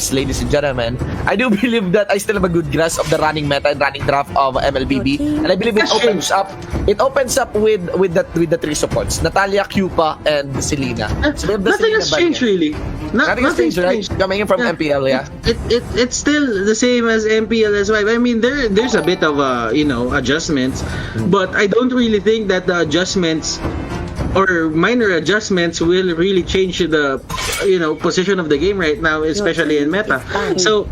Yes, ladies and gentlemen, I do believe that I still have a good grasp of the running meta and running draft of MLBB, and I believe it opens up. It opens up with the three supports: Natalia, Cupa, and Selena. So we have the Nothing has Selena changed really. Nothing has changed, right? Coming in from MPL, yeah. It's still the same as MPL as well. I mean, there's a bit of adjustments, but I don't really think that the adjustments or minor adjustments will really change the position of the game right now, especially in meta. So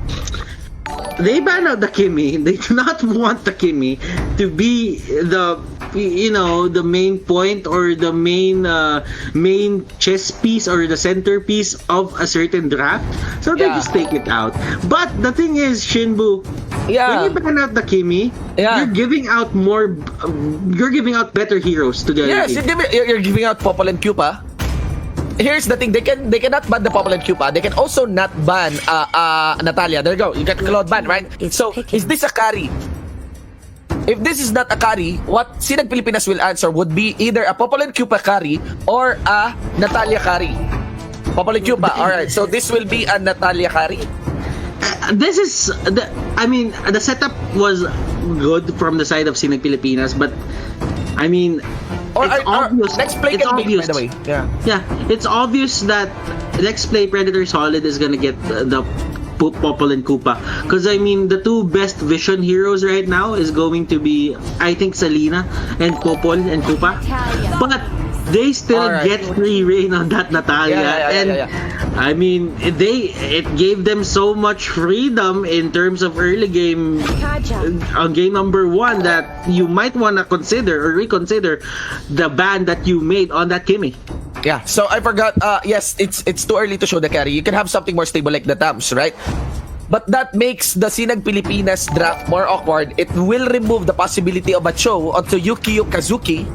they ban out the Kimi. They do not want the Kimi to be the main point or the main chess piece or the centerpiece of a certain draft. So they just take it out. But the thing is, Shinbu, when you ban out the Kimi, you're giving out better heroes to the other team. You're giving out Popol and Cupa. Here's the thing: they cannot ban the Popol and Cupa. They can also not ban Natalia. There you go. You got Cloud ban, right? So is this a carry? If this is not a carry, what Sinag Pilipinas will answer would be either a Popol and Cupa carry or a Natalia carry. Popol and Cupa. All right. So this will be a Natalia carry. The setup was good from the side of Sinag Pilipinas, but I mean, it's obvious. Nexplay can be, by the way. Yeah, it's obvious that Nexplay Predator Solid is gonna get the Popol and Koopa, because I mean the two best vision heroes right now is going to be, I think, Selena and Popol and Koopa, but they still get free reign on that Natalia. I mean, it gave them so much freedom in terms of early game on game number 1 that you might want to consider or reconsider the ban that you made on that Kimi. Yeah, so I forgot, yes, it's too early to show the carry. You can have something more stable like the Tams, right? But that makes the Sinag Pilipinas draft more awkward. It will remove the possibility of a Cho onto Yukio Kazuki.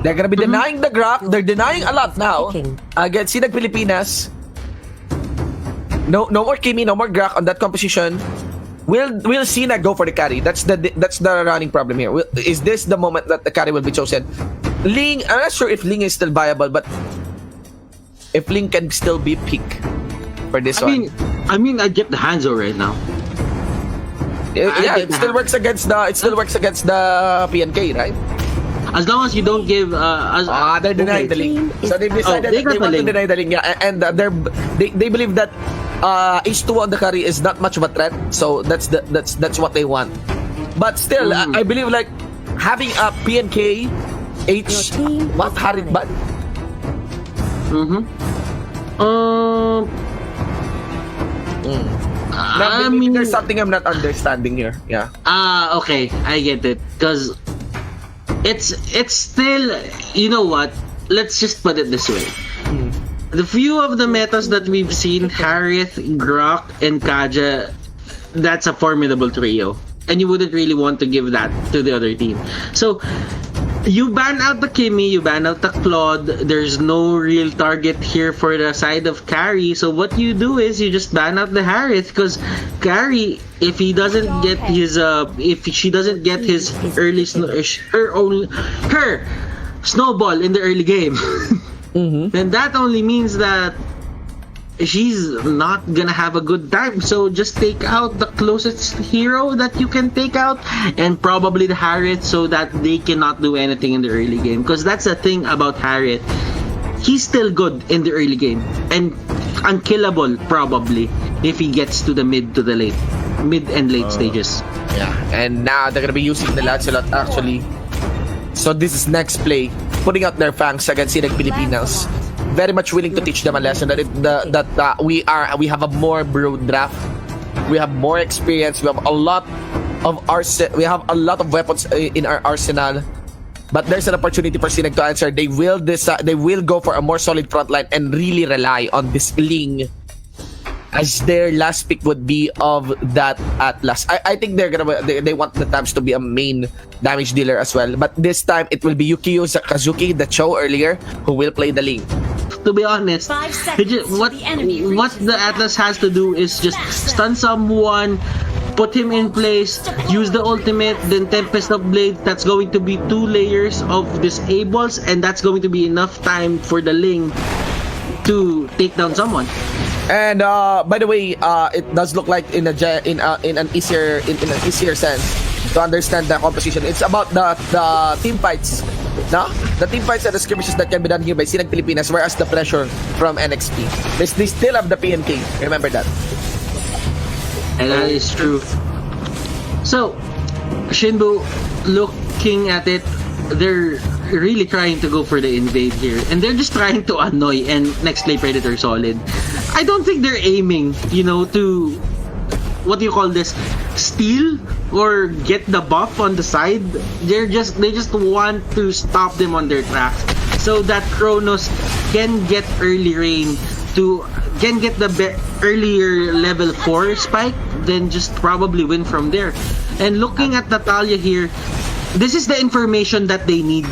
They're gonna be denying the Grok. They're denying a lot now against Sinag Pilipinas. No more Kimi, no more Grok on that composition. Will Sinag go for the carry? That's the running problem here. Is this the moment that the carry will be chosen? Ling, I'm not sure if Ling is still viable, but if Ling can still be pick for this one. I mean, I'd get the Hanzo right now. It still works against the PNK, right? As long as you don't give they're denying the Ling. So they've decided they want to deny the Ling, and they believe that H2 on the carry is not much of a threat, so that's what they want. But still, I believe like having a PNK what Harit ban? I mean, there's something I'm not understanding here. Yeah. Okay, I get it. Because it's still, you know what? Let's just put it this way. The few of the metas that we've seen, Harith, Grok, and Kaja, that's a formidable trio. And you wouldn't really want to give that to the other team. So, you ban out the Kimi, you ban out the Claude, there's no real target here for the side of Carry, so what you do is you just ban out the Harith, because Carry, if she doesn't get his early her snowball in the early game, then that only means that she's not gonna have a good time. So just take out the closest hero that you can take out, and probably the Harith, so that they cannot do anything in the early game. Because that's the thing about Harith, he's still good in the early game and unkillable probably if he gets to the mid and late stages. Yeah, and now they're gonna be using the Lancelot actually. So this is Nexplay putting out their fangs against Sinag Pilipinas. Very much willing to teach them a lesson that we have a more broad draft. We have more experience. We have a lot of weapons in our arsenal. But there's an opportunity for Sinag to answer. They will go for a more solid front line and really rely on this Ling as their last pick would be of that Atlas. I think they want the Tams to be a main damage dealer as well. But this time it will be Yukio Kazuki, the Cho earlier, who will play the Ling. To be honest, what the Atlas has to do is just stun someone, put him in place, use the ultimate, then Tempest of Blade. That's going to be 2 layers of disables, and that's going to be enough time for the Ling to take down someone. And by the way, it does look like in an easier sense to understand the composition. It's about the team fights, no? The team fights and the skirmishes that can be done here by Sinag Pilipinas, whereas the pressure from NXP. They still have the PNK. Remember that. And that is true. So, Shinbu, looking at it, they're really trying to go for the invade here, and they're just trying to annoy and Nexplay Predator solid. I don't think they're aiming, to what do you call this, steal or get the buff on the side. They just want to stop them on their tracks so that Kronos can get early rain can get the earlier level 4 spike, then just probably win from there. And looking at Natalia here, this is the information that they need.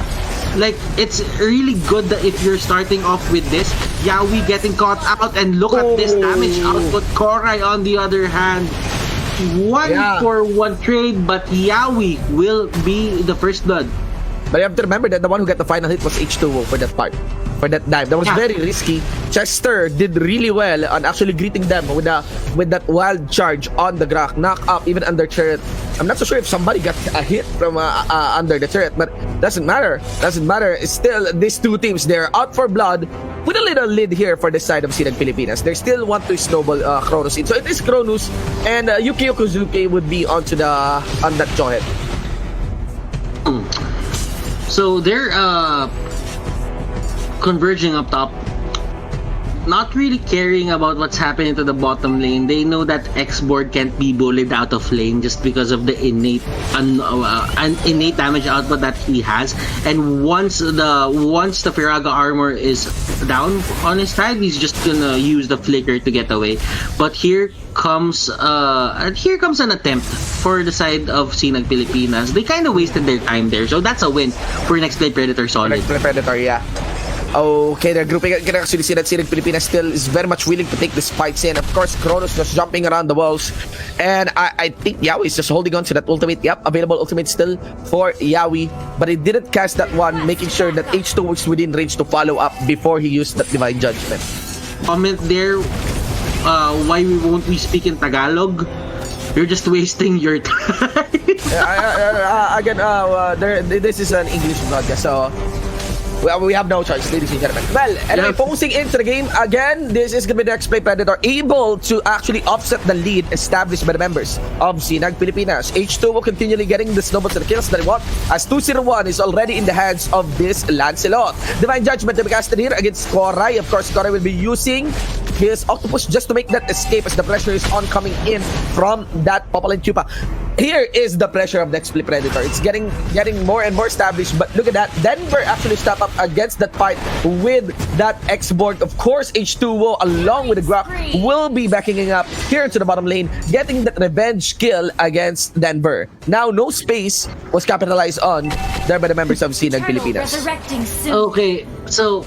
Like, it's really good that if you're starting off with this, Yawi getting caught out, and look at this damage output. Korai, on the other hand, 1-for-1 trade, but Yawi will be the first blood. But you have to remember that the one who got the final hit was H2O for that part. For that dive. That was very risky. Chester did really well on actually greeting them with that wild charge on the Grok. Knock up even under turret. I'm not so sure if somebody got a hit from under the turret, but doesn't matter. It's still these two teams, they're out for blood with a little lead here for the side of Sinag Pilipinas. They still want to snowball Kronos in. So it is Kronos, and Yuki Yokozuki would be on that joint. So they're converging up top, not really caring about what's happening to the bottom lane. They know that X-Board can't be bullied out of lane just because of the innate damage output that he has. And once the Firaga armor is down on his side, he's just gonna use the flicker to get away. But here comes an attempt for the side of Sinag Pilipinas. They kind of wasted their time there, so that's a win for Nexplay Predator solid. Nexplay Predator, yeah. Okay, they're grouping. You can actually see that Sinag Pilipinas still is very much willing to take the spikes in. Of course, Kronos just jumping around the walls. And I think Yawi is just holding on to that ultimate. Yep, available ultimate still for Yawi. But he didn't cast that one, making sure that H2 was within range to follow up before he used that Divine Judgment. Comment there, why won't we speak in Tagalog? You're just wasting your time. Again, this is an English broadcast, so we have no choice, ladies and gentlemen. Well, anyway, focusing into the game, again, this is going to be the Nexplay Predator able to actually offset the lead established by the members of Sinag Pilipinas. H2 will continually getting the snowballs and the kills that they want, as 201 is already in the hands of this Lancelot. Divine Judgment to be casted here against Korai. Of course, Korai will be using his Octopus just to make that escape as the pressure is on coming in from that Popol and Cupa. Here is the pressure of Nexplay Predator. It's getting more and more established, but look at that. Denver actually step up against that fight with that X-Board. Of course, H2O along with the Grok will be backing up here into the bottom lane, getting that revenge kill against Denver. Now, no space was capitalized on there by the members of Sinag Pilipinas. Okay, so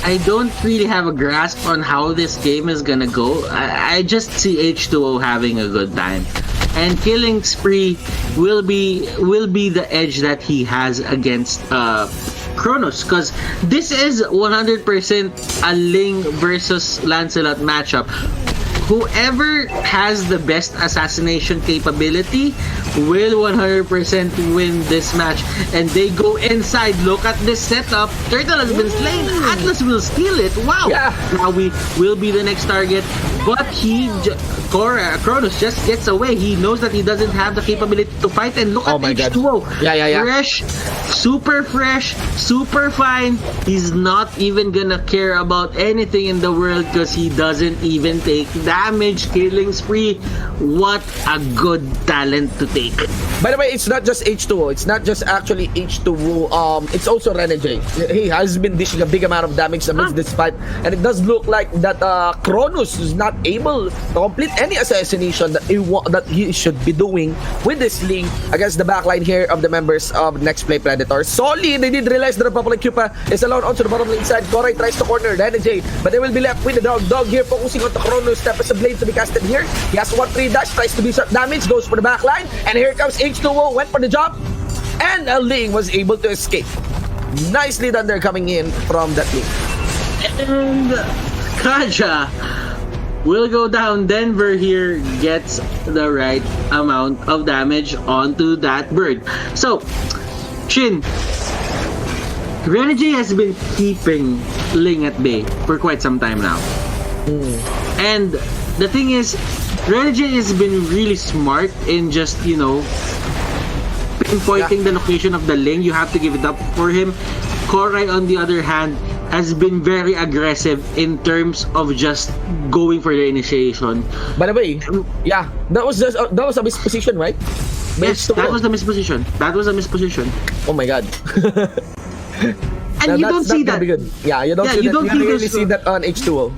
I don't really have a grasp on how this game is gonna go. I just see H2O having a good time, and Killing Spree will be the edge that he has against Kronos, because this is 100% a Ling versus Lancelot matchup. Whoever has the best assassination capability will 100% win this match. And they go inside. Look at this setup. Turtle has been slain. Atlas will steal it. Wow. Yeah. Now we will be the next target. But Kronos just gets away. He knows that he doesn't have the capability to fight. And look at H2O. Yeah. Fresh, super fine. He's not even gonna care about anything in the world because he doesn't even take damage. Killing Spree. What a good talent to take. By the way, it's not just H2O. It's not just actually H2O. It's also Renegade. He has been dishing a big amount of damage amidst this fight, and it does look like that Kronos is not able to complete any assassination that he should be doing with this link against the backline here of the members of Nexplay Predator. Solely, they did realize that the Popol and Cupa is alone onto the bottom lane side. Korai tries to corner Renegade, but they will be left with the dog here focusing on the Kronos. Step as a blade to be casted here. He has 1-3 dash, tries to do some damage, goes for the backline, and here comes H2O, went for the jump, and Ling was able to escape. Nicely done there coming in from that link. And Kaja will go down. Denver here gets the right amount of damage onto that bird. So, Shin, Renegade has been keeping Ling at bay for quite some time now. And the thing is, Renegade has been really smart in just, pinpointing the location of the Ling. You have to give it up for him. Korai, on the other hand, has been very aggressive in terms of just going for the initiation. By the way, yeah, that was a misposition, right? Yes, that was the misposition. Oh my god. And you don't see that. Yeah, you don't see that. You really see that on H2O.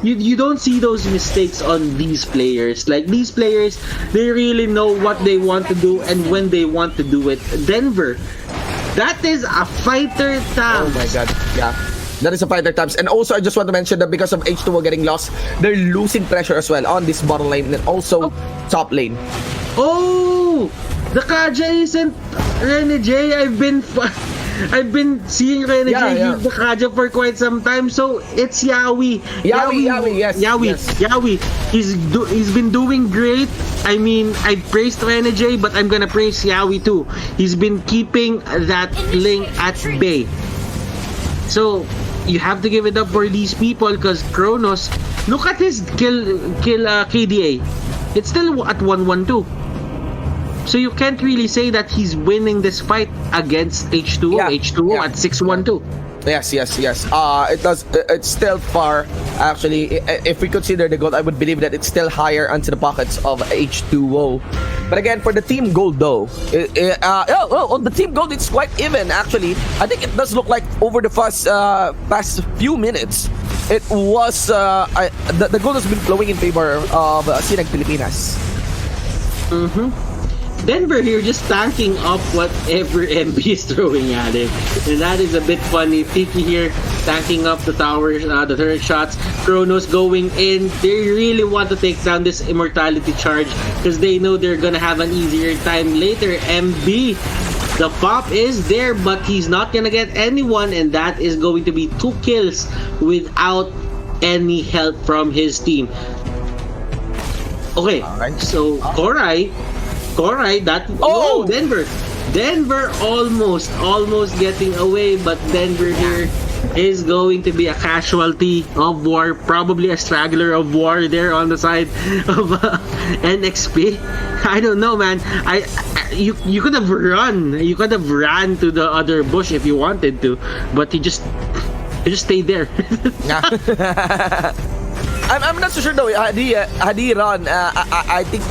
You don't see those mistakes on these players. Like, these players, they really know what they want to do and when they want to do it. Denver, that is a fighter tab. Oh my god, yeah. That is a fighter tabs. And also, I just want to mention that because of H2O getting lost, they're losing pressure as well on this bottom lane and also top lane. Oh! The Kaja isn't Renegade. I've been seeing Renegade use the Kaja for quite some time. So it's Yawi. Yawi. He's been doing great. I mean, I praised Renegade, but I'm gonna praise Yawi too. He's been keeping that Ling at bay. So you have to give it up for these people, because Kronos, look at his kill KDA. It's still at 1-1-2. So you can't really say that he's winning this fight against H2O. H2O at 6-1-2. Yes. It does. It's still far. Actually, if we consider the gold, I would believe that it's still higher onto the pockets of H2O. But again, for the team gold though, on the team gold, it's quite even actually. I think it does look like over the past few minutes, it was the gold has been flowing in favor of Sinag Pilipinas. Denver here just tanking up whatever MB is throwing at him. And that is a bit funny. Tiki here tanking up the towers, the turret shots. Kronos going in. They really want to take down this immortality charge because they know they're gonna have an easier time later. MB, the pop is there, but he's not gonna get anyone, and that is going to be 2 kills without any help from his team. Okay, so Korai, Denver almost getting away, but Denver here is going to be a casualty of war, probably a straggler of war there on the side of NXP. I don't know, man. You could have ran to the other bush if you wanted to, but you just stayed there. I'm not so sure though. Hadi run. I think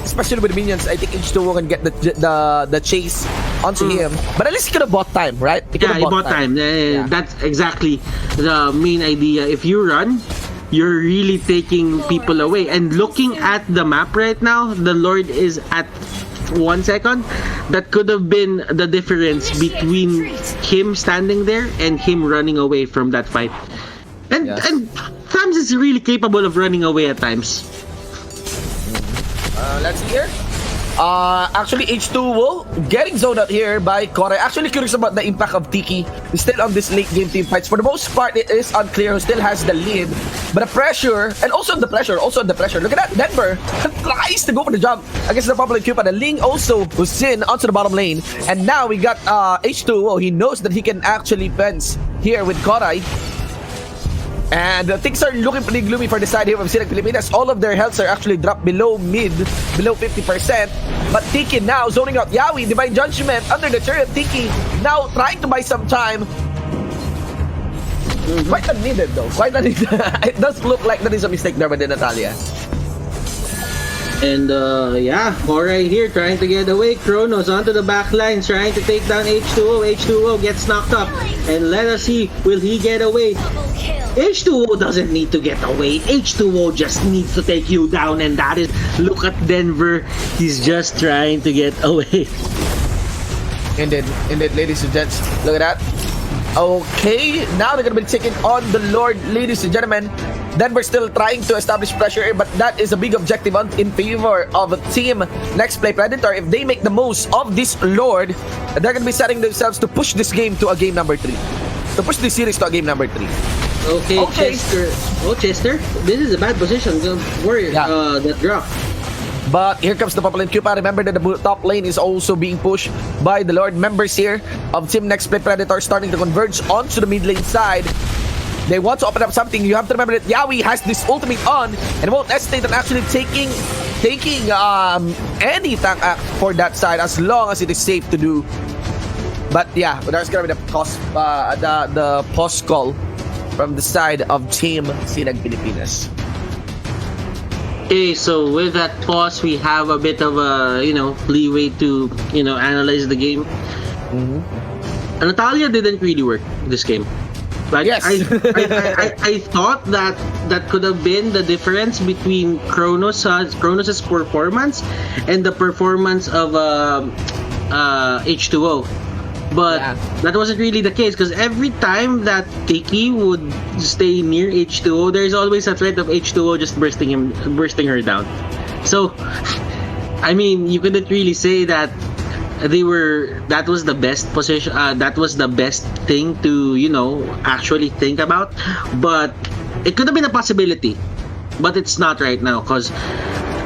especially with the minions, I think H2O can get the chase onto him. But at least he could have bought time, right? He bought time. That's exactly the main idea. If you run, you're really taking people away. And looking at the map right now, the Lord is at 1 second. That could have been the difference between him standing there and him running away from that fight. And Tams is really capable of running away at times. Let's see here. Actually, H2O getting zoned out here by Korai. Actually curious about the impact of Tiki. He's still on this late game team fights. For the most part, it is unclear who still has the lead. But the pressure, and also the pressure. Look at that, Denver tries to go for the jump against the public Cupid. The Ling also was in onto the bottom lane. And now we got H2O. He knows that he can actually fence here with Korai. And things are looking pretty gloomy for the side here of Sinag Pilipinas. All of their healths are actually dropped below 50%. But Tiki now zoning out Yawi, Divine Judgment under the chariot. Tiki now trying to buy some time. Quite unneeded though. It does look like that is a mistake there by the Natalia. And Korai here trying to get away. Kronos onto the back line, trying to take down H2O. H2O gets knocked up. And let us see, will he get away? H2O doesn't need to get away. H2O just needs to take you down, and that is, look at Denver. He's just trying to get away. Indeed, ladies and gents. Look at that. Okay, now they're gonna be taking on the Lord, ladies and gentlemen. Denver still trying to establish pressure, but that is a big objective in favor of Team Nexplay Predator. If they make the most of this Lord, they're gonna be setting themselves to push this game to a game number 3. To push this series to a game number 3. Okay, Okay. Chester. Oh, Chester. This is a bad position for Yeah. that drop. But here comes the Purple and Cupa. Remember that the top lane is also being pushed by the Lord members here of Team Nexplay Predator, starting to converge onto the mid lane side. They want to open up something. You have to remember that Yawi has this ultimate on and won't hesitate on actually taking any tank act for that side as long as it is safe to do. But yeah, there's gonna be the pause call from the side of Team Sinag Pilipinas. Okay, so with that pause, we have a bit of a leeway to analyze the game. Natalia didn't really work this game. Like Yes. I thought that could have been the difference between Kronos's performance and the performance of H2O. But Yeah. that wasn't really the case because every time that Tiki would stay near H2O, there's always a threat of H2O just bursting her down. So, I mean, you couldn't really say that that was the best position, that was the best thing to actually think about. But it could have been a possibility, but it's not right now because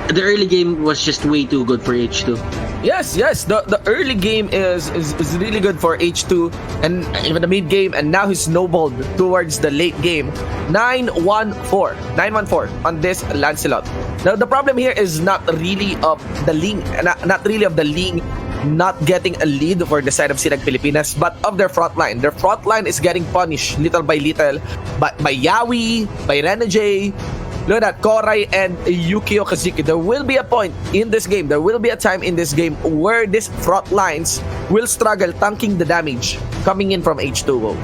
the early game was just way too good for H2. Yes, the early game is really good for H2 and even the mid game, and now he's snowballed towards the late game. 9-1-4 on this Lancelot. Now the problem here is not really of the Ling, not really of the Ling not getting a lead for the side of Sinag Pilipinas, but of their front line. Their front line is getting punished little by little by Yawi, by Renajay. Look at Korai and Yukio Kazuki. There will be a point in this game, there will be a time in this game where these front lines will struggle tanking the damage coming in from H2O.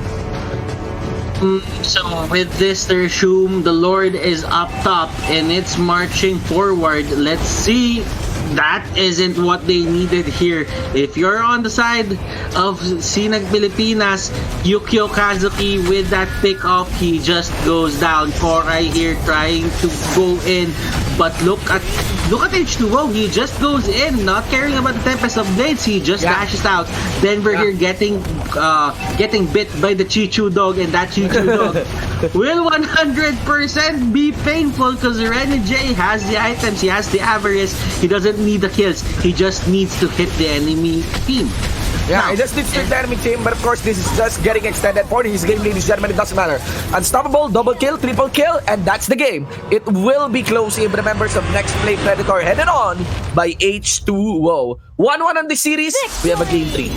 So with this, they assume the Lord is up top and it's marching forward. Let's see. That isn't what they needed here. If you're on the side of Sinag Pilipinas, Yukio Kazuki with that pick off, he just goes down. Korai here trying to go in, but look at H2O. He just goes in, not caring about the Tempest of Blades. He just dashes out. Denver here getting bit by the Chichu dog, and that Chichu dog will 100% be painful because Renajay has the items, he has the avarice, he doesn't need the kills, he just needs to hit the enemy team. Yeah, he just needs to hit the enemy team, but of course this is just getting extended for his game, ladies and gentlemen. It doesn't matter. Unstoppable, double kill, triple kill, and that's the game. It will be close if the members of Nexplay Predator headed on by H2O. 1-1 on the series, we have a game 3.